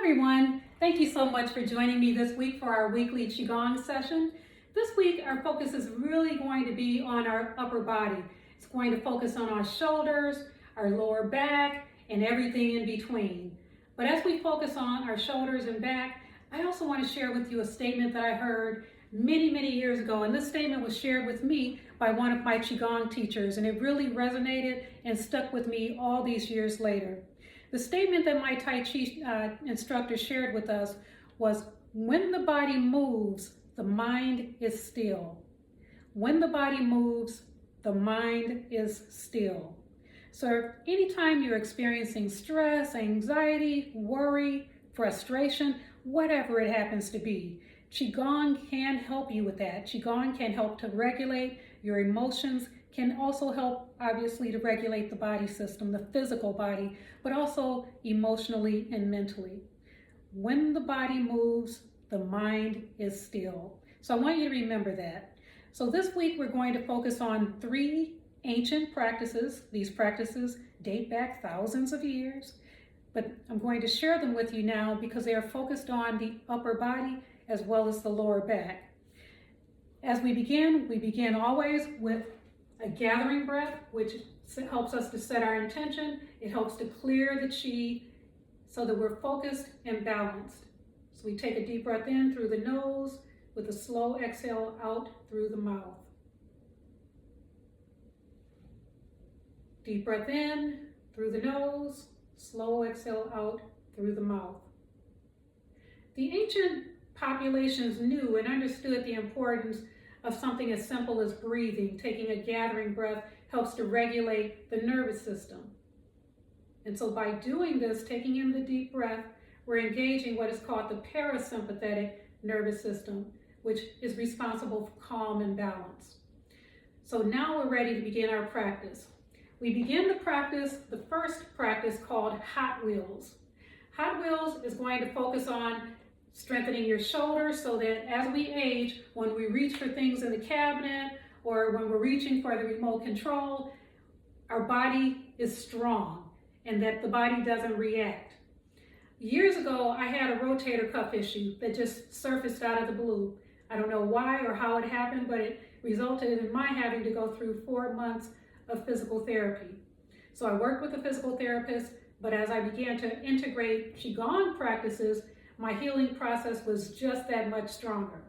everyone. Thank you so much for joining me this week for our weekly Qigong session. This week, our focus is really going to be on our upper body. It's going to focus on our shoulders, our lower back, and everything in between. But as we focus on our shoulders and back, I also want to share with you a statement that I heard many years ago. And this statement was shared with me by one of my Qigong teachers, and it really resonated and stuck with me all these years later. The statement that my Tai Chi instructor shared with us was, when the body moves, the mind is still. When the body moves, the mind is still. So anytime you're experiencing stress, anxiety, worry, frustration, whatever it happens to be, Qigong can help you with that. Qigong can help to regulate your emotions, can also help, obviously, to regulate the body system, the physical body, but also emotionally and mentally. When the body moves, the mind is still. So I want you to remember that. So this week, we're going to focus on 3 ancient practices. These practices date back thousands of years, but I'm going to share them with you now because they are focused on the upper body as well as the lower back. As we begin always with a gathering breath, which helps us to set our intention. It helps to clear the chi so that we're focused and balanced. So we take a deep breath in through the nose with a slow exhale out through the mouth. Deep breath in through the nose, slow exhale out through the mouth. The ancient populations knew and understood the importance of something as simple as breathing. Taking a gathering breath helps to regulate the nervous system. And so by doing this, taking in the deep breath, we're engaging what is called the parasympathetic nervous system, which is responsible for calm and balance. So now we're ready to begin our practice. We begin the first practice called Hot Wheels. Hot Wheels is going to focus on strengthening your shoulders so that as we age, when we reach for things in the cabinet or when we're reaching for the remote control, our body is strong and that the body doesn't react. Years ago, I had a rotator cuff issue that just surfaced out of the blue. I don't know why or how it happened, but it resulted in my having to go through 4 months of physical therapy. So I worked with a physical therapist, but as I began to integrate Qigong practices, my healing process was just that much stronger.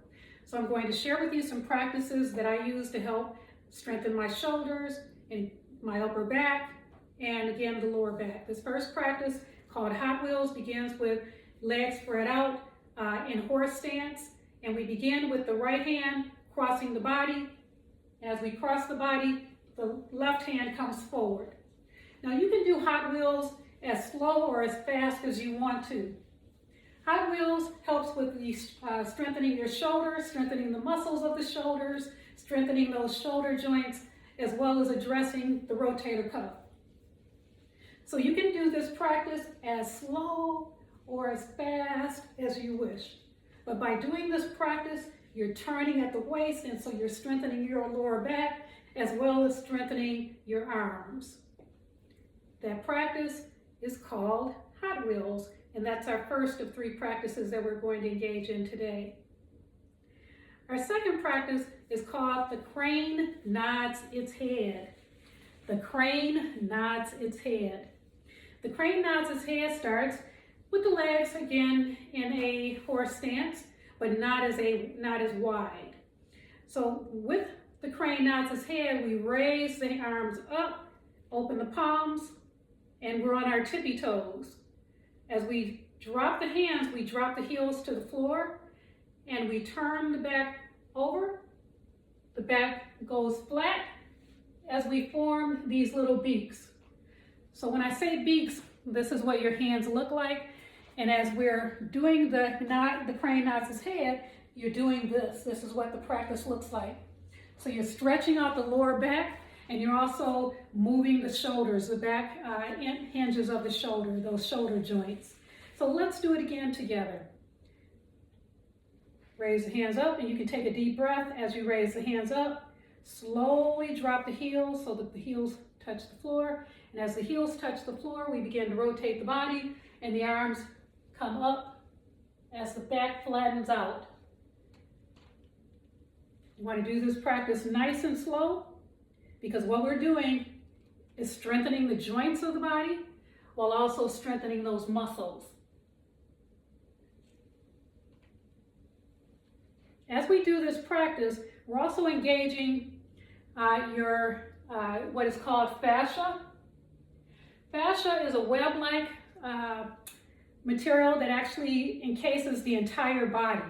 So I'm going to share with you some practices that I use to help strengthen my shoulders and my upper back, and again, the lower back. This first practice, called Hot Wheels, begins with legs spread out in horse stance. And we begin with the right hand crossing the body. As we cross the body, the left hand comes forward. Now you can do Hot Wheels as slow or as fast as you want to. Hot Wheels helps with the strengthening your shoulders, strengthening the muscles of the shoulders, strengthening those shoulder joints, as well as addressing the rotator cuff. So you can do this practice as slow or as fast as you wish. But by doing this practice, you're turning at the waist, and so you're strengthening your lower back as well as strengthening your arms. That practice is called Hot Wheels. And that's our first of 3 practices that we're going to engage in today. Our second practice is called the crane nods its head. The crane nods its head. The crane nods its head starts with the legs again in a horse stance, but not as wide. So with the crane nods its head, we raise the arms up, open the palms, and we're on our tippy toes. As we drop the hands, we drop the heels to the floor and we turn the back over. The back goes flat as we form these little beaks. So when I say beaks, this is what your hands look like. And as we're doing the crane nods his head, you're doing this. This is what the practice looks like. So you're stretching out the lower back, and you're also moving the shoulders, the back hinges of the shoulder, those shoulder joints. So let's do it again together. Raise the hands up, and you can take a deep breath as you raise the hands up. Slowly drop the heels so that the heels touch the floor. And as the heels touch the floor, we begin to rotate the body, and the arms come up as the back flattens out. You want to do this practice nice and slow, because what we're doing is strengthening the joints of the body while also strengthening those muscles. As we do this practice, we're also engaging your what is called fascia. Fascia is a web-like material that actually encases the entire body.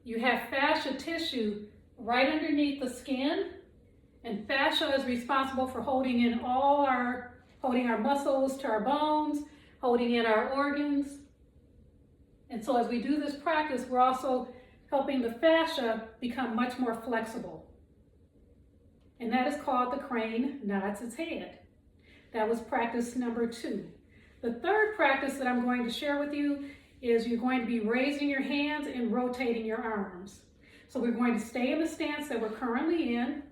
You have fascia tissue right underneath the skin, and fascia is responsible for holding our muscles to our bones, holding in our organs. And so as we do this practice, we're also helping the fascia become much more flexible. And that is called the crane nods its head. That was practice number 2. The third practice that I'm going to share with you is you're going to be raising your hands and rotating your arms. So we're going to stay in the stance that we're currently in,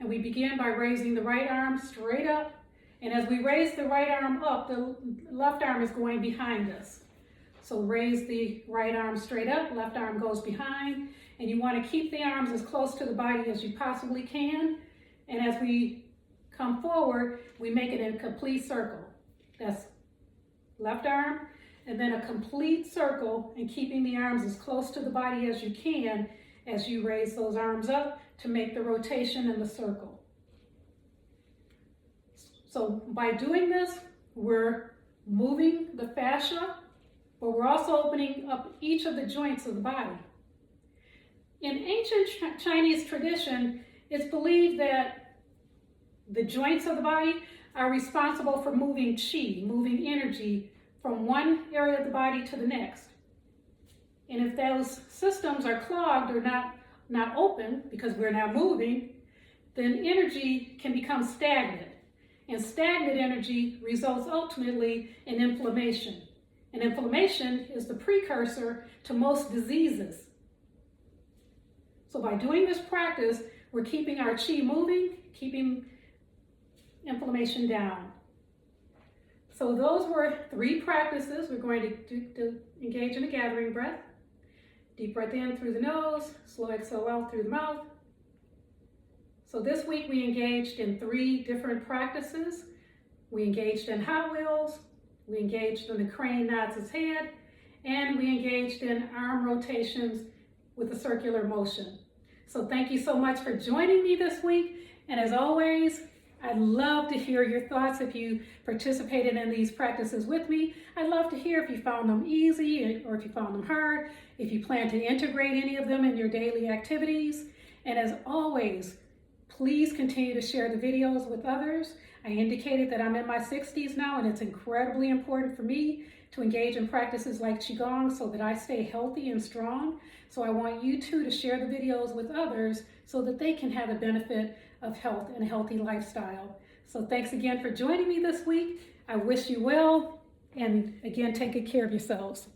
and we begin by raising the right arm straight up. And as we raise the right arm up, the left arm is going behind us. So raise the right arm straight up, left arm goes behind, and you want to keep the arms as close to the body as you possibly can. And as we come forward, we make it in a complete circle. That's left arm, and then a complete circle, and keeping the arms as close to the body as you can as you raise those arms up to make the rotation in the circle. So by doing this, we're moving the fascia, but we're also opening up each of the joints of the body. In ancient Chinese tradition, it's believed that the joints of the body are responsible for moving qi, moving energy from one area of the body to the next. And if those systems are clogged or not open, because we're not moving, then energy can become stagnant. And stagnant energy results ultimately in inflammation. And inflammation is the precursor to most diseases. So by doing this practice, we're keeping our qi moving, keeping inflammation down. So those were 3 practices. We're going to engage in a gathering breath. Deep breath in through the nose, slow exhale out through the mouth. So this week we engaged in 3 different practices. We engaged in Hot Wheels, we engaged in the crane nods its head, and we engaged in arm rotations with a circular motion. So thank you so much for joining me this week. And as always, I'd love to hear your thoughts if you participated in these practices with me. I'd love to hear if you found them easy or if you found them hard, if you plan to integrate any of them in your daily activities. And as always, please continue to share the videos with others. I indicated that I'm in my 60s now, and it's incredibly important for me to engage in practices like Qigong so that I stay healthy and strong. So I want you too to share the videos with others so that they can have the benefit of health and a healthy lifestyle. So thanks again for joining me this week. I wish you well, and again, take good care of yourselves.